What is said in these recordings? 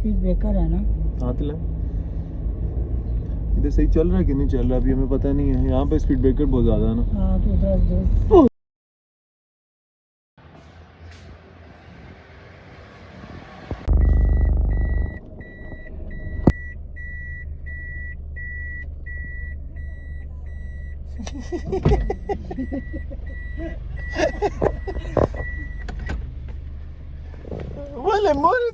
Speed breaker है ना। हाथ ला, इधर सही चल रहा है कि नहीं चल रहा अभी हमें पता नहीं है। यहाँ पे स्पीड ब्रेकर बहुत ज़्यादा है ना। हाँ तो उधर वाले मोर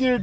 गेट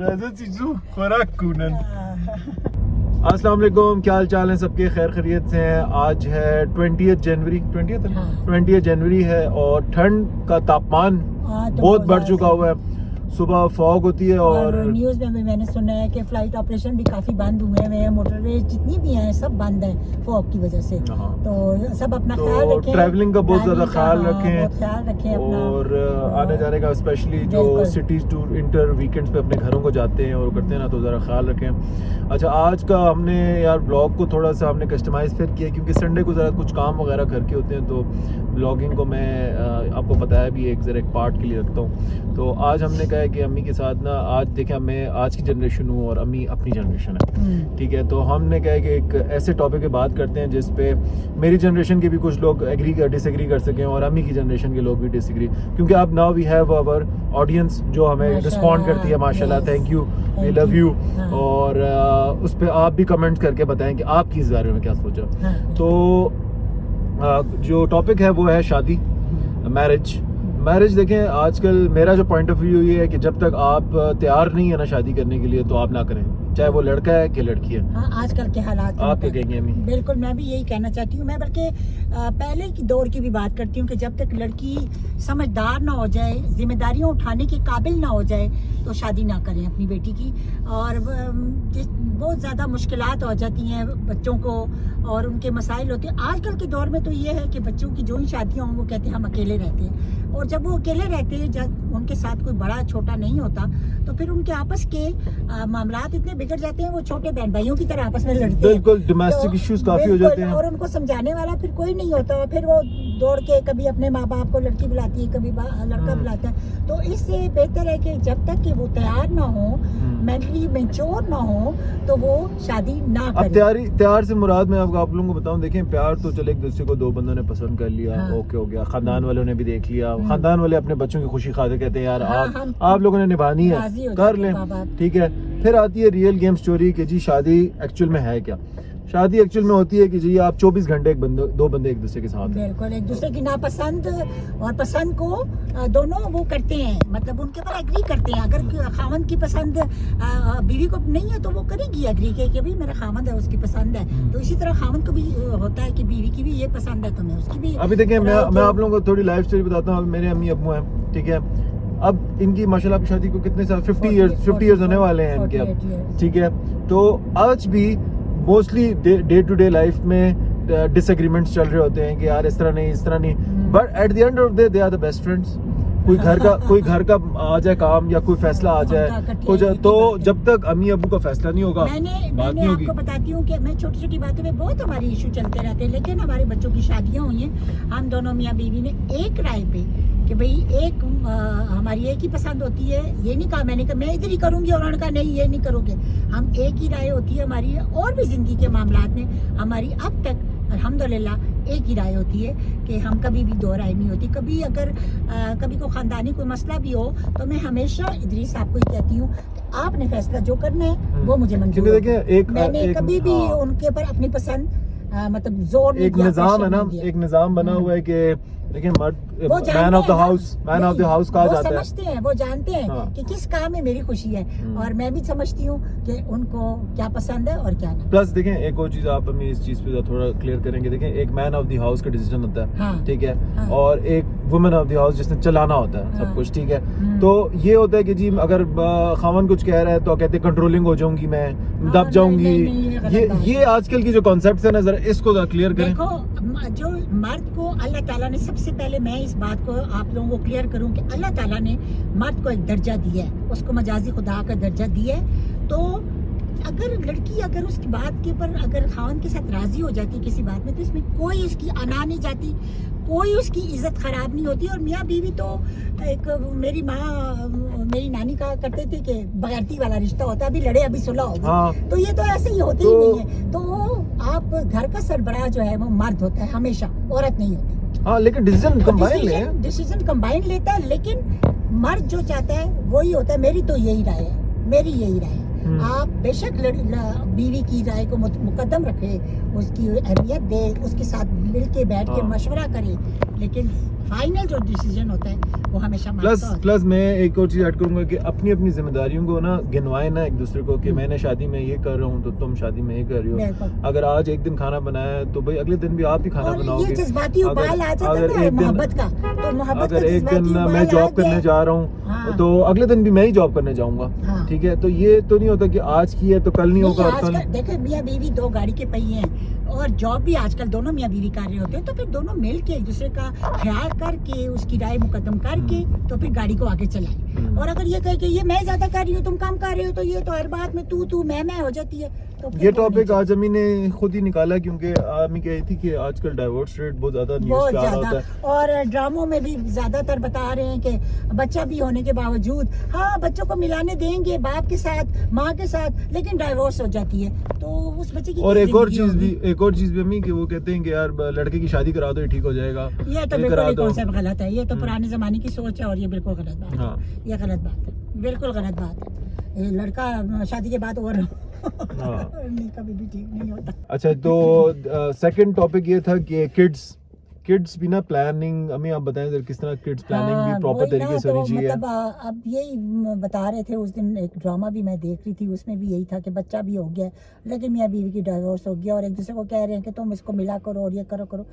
राजा चीजू खुराक कूनन। अस्सलाम वालेकुम, क्या हाल चाल है सबके? खैर खैरियत से हैं। आज है 20 जनवरी, 20 जनवरी है और ठंड का तापमान तो बहुत बढ़ चुका हुआ है। सुबह फॉग होती है और न्यूज़ में भी मैंने सुना है कि फ्लाइट ऑपरेशन भी काफ़ी बंद हुए हैं, मोटरवे जितनी भी हैं सब बंद हैं फॉग की वजह से। तो सब अपना ख्याल रखें, ट्रैवलिंग का बहुत ज़्यादा ख्याल रखें अपना। और आने जाने का स्पेशली जो सिटीज़ टू इंटर वीकेंड्स पे अपने घरों को जाते हैं और करते हैं ना, तो ज़रा ख्याल रखें। अच्छा, आज का हमने यार ब्लॉग को थोड़ा सा हमने कस्टमाइज़ फिर किया क्योंकि संडे को ज़रा कुछ काम वगैरह घर के होते हैं, तो ब्लॉगिंग को मैं आपको बताया भी एक पार्ट के लिए रखता हूँ। तो आज हमने कहा कि अम्मी के साथ ना, आज देखें मैं आज की जनरेशन हूँ और अम्मी अपनी जनरेशन है, ठीक है। तो हमने कहा कि एक ऐसे टॉपिक पे बात करते हैं जिस पे मेरी जनरेशन के भी कुछ लोग डिसएग्री कर सकें और अम्मी की जनरेशन के लोग भी डिसएग्री, क्योंकि अब now we have our audience जो हमें रिस्पॉन्ड करती है। माशाल्लाह, thank you, we love you. और उस पर आप भी कमेंट करके बताएं कि आपकी इस बारे में क्या सोचा। तो जो टॉपिक है वो है शादी, मैरिज। देखें, आजकल मेरा जो पॉइंट ऑफ व्यू ये है कि जब तक आप तैयार नहीं है ना शादी करने के लिए तो आप ना करें, चाहे वो लड़का है कि लड़की है। हाँ, आजकल के हालात आप क्या कहेंगे अम्मी? बिल्कुल, मैं भी यही कहना चाहती हूँ। मैं बल्कि पहले की दौर की भी बात करती हूँ कि जब तक लड़की समझदार ना हो जाए, जिम्मेदारियाँ उठाने के काबिल ना हो जाए, तो शादी ना करें अपनी बेटी की। और बहुत ज़्यादा मुश्किलात हो जाती हैं बच्चों को और उनके मसाइल होते हैं। आजकल के दौर में तो ये है कि बच्चों की जो ही शादियाँ हों वो कहते हैं हम अकेले रहते हैं, और जब वो अकेले रहते हैं, जब उनके साथ कोई बड़ा छोटा नहीं होता, तो फिर उनके आपस के मामलात इतने बिगड़ जाते हैं, वो छोटे बहन भाइयों की तरह आपस में लड़ते हैं। बिल्कुल, डोमेस्टिक इश्यूज काफी हो जाते हैं और उनको समझाने वाला फिर कोई नहीं होता। फिर वो दौड़ के कभी अपने माँ बाप को लड़की बुलाती है, कभी लड़का बुलाता है। तो इससे बेहतर है कि जब तक कि वो तैयार ना हो, मेंटली मैच्योर ना हो, तो वो शादी ना करे। अब तैयार से मुराद मैं आप लोगों को बताऊं, देखें प्यार तो चले एक दूसरे को दो बंदों ने पसंद कर लिया, ओके हो गया, खानदान वालों ने भी देख लिया, खानदान वाले अपने बच्चों की खुशी खाते कहते हैं यार आप लोगों ने निभानी है, कर लें, ठीक है। फिर आती है रियल गेम स्टोरी कि जी शादी एक्चुअल में है क्या। शादी एक्चुअल में होती है कि जी आप 24 घंटे दो बंदे एक दूसरे के साथ हैं। बिल्कुल, एक दूसरे की नापसंद और पसंद को दोनों वो करते हैं, मतलब उनके पर एग्री करते हैं। अगर खामन की पसंद बीवी को नहीं है तो वो करेगी एग्री कि भाई मेरा खामन है, उसकी पसंद है। तो इसी तरह खामन को भी होता है कि बीवी की भी ये पसंद है तो मैं उसकी भी। अभी देखिए, मैं आप लोगों को थोड़ी लाइफ स्टोरी बताता हूँ। मेरे अम्मी अब्बू हैं, ठीक है। अब इनकी माशाल्लाह की शादी को कितने साल 50 इयर्स होने वाले हैं इनके अब, ठीक है। तो आज भी mostly day to day life में डिसएग्रीमेंट्स चल रहे होते हैं कि यार इस तरह नहीं, but at the end of the day they are the best friends. कोई घर का आ जाए काम या कोई फैसला आ जाए कुछ, तो जब तक अम्मी अब्बू का फैसला नहीं होगा मैंने आपको बताती हूँ कि मैं छोटी छोटी बातों में बहुत हमारे इशू चलते रहते हैं, लेकिन हमारे बच्चों की शादियाँ हुई हैं, हम दोनों मियाँ बीवी ने एक राय पे कि भाई हमारी एक ही पसंद होती है। ये नहीं कहा मैंने कि मैं इधर ही करूँगी और उन्होंने कहा नहीं ये नहीं करोगे। हम एक ही राय होती है हमारी, और भी जिंदगी के मामलात में हमारी अब तक अल्हम्दुलिल्लाह एक ही राय होती है कि हम कभी भी दो राय नहीं होती। कभी अगर कभी को खानदानी कोई मसला भी हो तो मैं हमेशा इदरीस साहब को ही कहती हूँ कि आपने फैसला जो करना है वो मुझे मंजूर है। मैंने कभी भी उनके ऊपर अपनी पसंद मतलब जोर नहीं दिया। एक निजाम है ना, एक निजाम बना हुआ है कि लेकिन मैन ऑफ द हाउस कहा जाता है। समझते हैं, वो जानते हैं कि किस काम में मेरी खुशी है, और मैं भी समझती हूँ कि उनको क्या पसंद है और क्या नहीं। प्लस देखें एक और चीज आप हमें इस चीज पे थोड़ा क्लियर करेंगे। देखें, एक मैन ऑफ द हाउस का डिसीजन होता है, ठीक है, और एक वुमेन ऑफ द हाउस जिसने चलाना होता है सब कुछ, ठीक है। तो ये होता है कि जी अगर खामन कुछ कह रहा है तो कहते हैं कंट्रोलिंग हो जाऊंगी, मैं दब जाऊंगी। ये आजकल की जो कॉन्सेप्ट है ना, जरा इसको क्लियर करें। देखो, जो मर्द को अल्लाह ताला ने, सबसे पहले मैं इस बात को आप लोगों को क्लियर करूं कि अल्लाह ताला ने मर्द को एक दर्जा दिया है, उसको मजाजी खुदा का दर्जा दिया है। तो अगर लड़की अगर उसकी बात के ऊपर अगर खान के साथ राजी हो जाती है किसी बात में, तो इसमें कोई उसकी अना नहीं जाती, कोई उसकी इज्जत खराब नहीं होती। और मियाँ बीवी तो एक मेरी माँ मेरी नानी कहा करते थे कि बगैरती वाला रिश्ता होता है, अभी लड़े अभी सुलह होगी। हाँ। तो ये तो ऐसे ही होते ही नहीं है। तो आप घर का सरबराह जो है वो मर्द होता है हमेशा, औरत नहीं होती। हाँ, लेकिन डिसीजन कंबाइन ले, डिसीजन कंबाइन लेता है, लेकिन मर्द जो चाहता है वही होता है। मेरी तो यही राय है, मेरी यही राय है। आप बेशक बीवी की राय को मुकद्दम रखे, उसकी अहमियत दे, उसके साथ मिल के बैठ के मशवरा करे, लेकिन फाइनल जो डिसीजन होता है वो हमेशा प्लस मैं एक और चीज ऐड करूंगा कि अपनी अपनी जिम्मेदारियों को ना गिनवाए ना एक दूसरे को, कि मैंने शादी में ये कर रहा हूँ तो तुम शादी में ये कर रही हो। अगर आज एक दिन खाना बनाया है तो भाई अगले दिन भी आप ही खाना बनाओगे। ये जज्बाती उबाल आ जाता है मोहब्बत का। तो मोहब्बत अगर एक दिन मैं जॉब करने जा रहा हूँ तो अगले दिन भी मैं ही जॉब करने जाऊंगा, ठीक है। तो ये तो नहीं होता कि आज की है तो कल नहीं होगा। देखो मियाँ बीवी दो गाड़ी के पहिए हैं, और जॉब भी आजकल दोनों मियाँ बीवी कर रहे होते हैं। तो फिर दोनों मिल के एक दूसरे का ख्याल करके, उसकी राय मुकद्दम करके तो फिर गाड़ी को आगे चलाएं। और अगर ये कहे कि ये मैं ज्यादा कर रही हूँ तुम कम कर रहे हो, तो ये तो हर बात में तू मैं हो जाती है। तो ये टॉपिक आज अम्मी ने खुद ही निकाला, क्योंकि अम्मी कही थी कि आजकल डाइवोर्स रेट बहुत ज्यादा न्यूज़ पे आ रहा होता है, और ड्रामों में भी ज्यादातर बता रहे हैं कि बच्चा भी होने के बावजूद हाँ बच्चों को मिलाने देंगे बाप के साथ माँ के साथ, लेकिन डाइवोर्स हो जाती है। तो उस बच्चे की और एक और चीज भी अम्मी कि वो कहते हैं कि यार लड़के की शादी करा दो ये ठीक हो जाएगा। ये तो बिल्कुल कॉन्सेप्ट गलत है, ये तो पुराने जमाने की सोच है और ये बिल्कुल गलत बात है। ये गलत बात है, बिल्कुल गलत बात है। लड़का शादी के बाद और नहीं कभी भी ठीक नहीं होता। अच्छा, तो सेकंड टॉपिक ये था कि किड्स भी ना प्लानिंग, हमें आप बताएं जरा किस तरह किड्स प्लानिंग भी प्रॉपर तरीके से होनी चाहिए। मतलब अब यही बता रहे थे उस दिन, एक ड्रामा भी मैं देख रही थी, उसमें भी यही था कि बच्चा भी हो गया लेकिन मियाँ बीवी की डाइवोर्स हो गया और एक दूसरे को कह रहे हैं कि तुम इसको मिला करो और ये करो।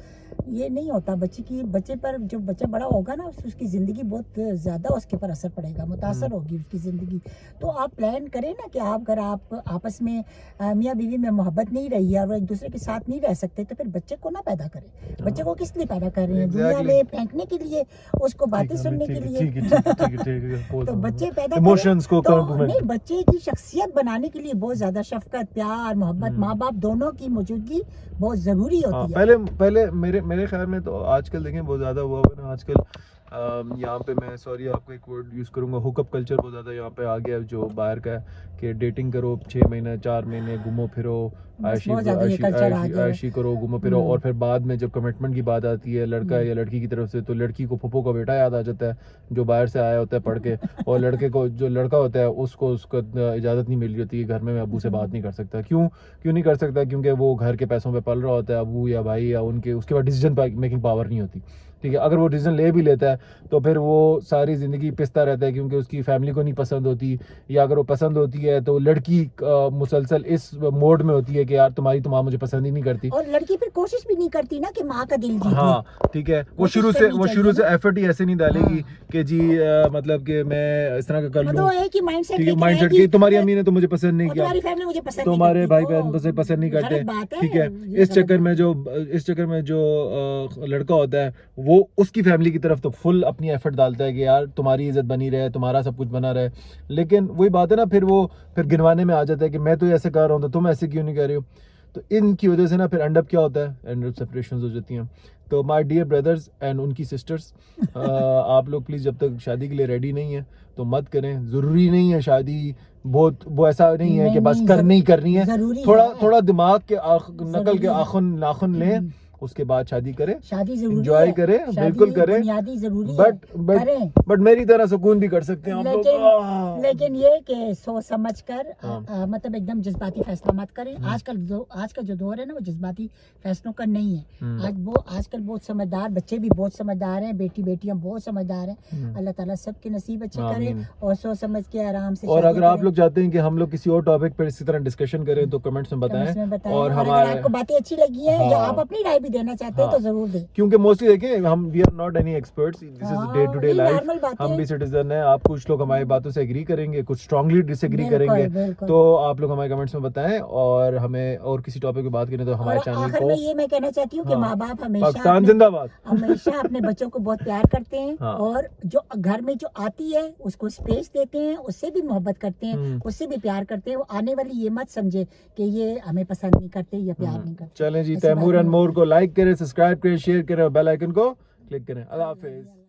ये नहीं होता। बच्चे पर जो बच्चा बड़ा होगा ना उसकी ज़िंदगी बहुत ज़्यादा उसके पर असर पड़ेगा, मुतासर होगी उसकी ज़िंदगी। तो आप प्लान करें ना कि अगर आप आपस में मियाँ बीवी में मोहब्बत नहीं रही है और एक दूसरे के साथ नहीं रह सकते तो फिर बच्चे को ना पैदा करें। बच्चे को किस लिए पैदा कर रहे हैं? दुनिया में फेंकने के लिए, उसको बातें सुनने के लिए। तो बच्चे पैदा इमोशंस को नहीं, बच्चे की शख्सियत बनाने के लिए बहुत ज्यादा शफकत, प्यार, मोहब्बत, माँ बाप दोनों की मौजूदगी बहुत जरूरी होती है। पहले मेरे ख्याल में तो आजकल देखें बहुत ज्यादा हुआ है ना आजकल। यहाँ पे मैं सॉरी आपको एक वर्ड यूज़ करूँगा, हुकअप कल्चर बहुत ज़्यादा यहाँ पे आ गया है जो बाहर का है कि डेटिंग करो 6 महीने 4 महीने घूमो फिरो, आयशी करो घूमो फिरो, और फिर बाद में जब कमिटमेंट की बात आती है लड़का या लड़की की तरफ से तो लड़की को फूफो का बेटा याद आ जाता है जो बाहर से आया होता है पढ़ के, और लड़के को जो लड़का होता है उसको इजाज़त नहीं मिल रही होती है घर में, अबू से बात नहीं कर सकता। क्यों नहीं कर सकता? क्योंकि वो घर के पैसों पे पल रहा होता है, अबू या भाई या उनके, उसके बाद डिसीजन मेकिंग पावर नहीं होती, ठीक है। अगर वो डिसीजन ले भी लेता है तो फिर वो सारी ज़िंदगी पिसता रहता है क्योंकि उसकी फैमिली को नहीं पसंद होती, या अगर वो पसंद होती है तो लड़की मुसलसल इस मोड में होती है कि यार तुम्हारी तो माँ मुझे पसंद ही नहीं करती, और लड़की फिर कोशिश भी नहीं करती ना कि माँ का दिल जीते। हाँ ठीक है, वो शुरू से एफर्ट ही ऐसे नहीं डालेगी कि जी मतलब कि मैं इस तरह का कर लूँ, माइंडसेट की तुम्हारी अम्मी ने तो मुझे पसंद नहीं किया, तुम्हारे भाई बहन मुझे पसंद नहीं करते, ठीक है। इस चक्कर में जो लड़का होता है वो उसकी फैमिली की तरफ तो फुल अपनी एफर्ट डालता है कि यार तुम्हारी इज्जत बनी रहे, तुम्हारा सब कुछ बना रहे, लेकिन वही बात है ना फिर गिनवाने में आ जाता है कि मैं तो ऐसे कर रहा हूँ तो तुम ऐसे क्यों नहीं कर रहे हो। तो इनकी वजह से ना फिर एंड अप क्या होता है, एंड अप सेपरेशंस हो जाती हैं। तो माय डियर ब्रदर्स एंड उनकी सिस्टर्स, आप लोग प्लीज़ जब तक शादी के लिए रेडी नहीं है तो मत करें। ज़रूरी नहीं है शादी, बहुत वो ऐसा नहीं है कि बस करनी है, थोड़ा दिमाग के नकल के नाखुन लें, उसके बाद शादी करें, शादी एंजॉय करें, बिल्कुल करें, बट मेरी तरह सुकून भी कर सकते हैं आप लोग। लेकिन ये कि सोच समझ कर मतलब एकदम जज्बाती फैसला मत करें। आज का जो दौर है ना वो जज्बाती फैसलों का नहीं है। आजकल बहुत समझदार बच्चे भी बहुत समझदार हैं, बेटियां बहुत समझदार हैं। अल्लाह ताला सबके नसीब अच्छे करे और सोच समझ के आराम से। और अगर आप लोग चाहते हैं कि हम लोग किसी और टॉपिक पर इसी तरह डिस्कशन करें तो कमेंट्स में बताएं, और हमारे आपको बातें अच्छी लगी है या आप अपनी राय देना चाहते हैं तो जरूर दें, क्योंकि मोस्टली देखें हम we are not any experts, this is day to day life, हम भी सिटीजन हैं। आप कुछ लोग हमारी बातों से एग्री करेंगे, कुछ स्ट्रांगली डिसएग्री करेंगे, तो आप लोग हमारे कमेंट्स में बताएं, और हमें और किसी टॉपिक पे बात करें तो हमारे चैनल को। ये मैं कहना चाहती हूँ कि माँ बाप पाकिस्तान जिंदाबाद हमेशा अपने बच्चों को बहुत प्यार करते हैं, और जो घर में जो आती है उसको स्पेस देते हैं, उससे भी मोहब्बत करते हैं, उससे भी प्यार करते हैं। वो आने वाली ये मत समझे कि ये हमें पसंद नहीं करते या प्यार नहीं करते। चलें जी, तैमूर एंड मोर को लाइक लाइक करें, सब्सक्राइब करें, शेयर करें और बेल आइकन को क्लिक करें। अल्लाह हाफिज़।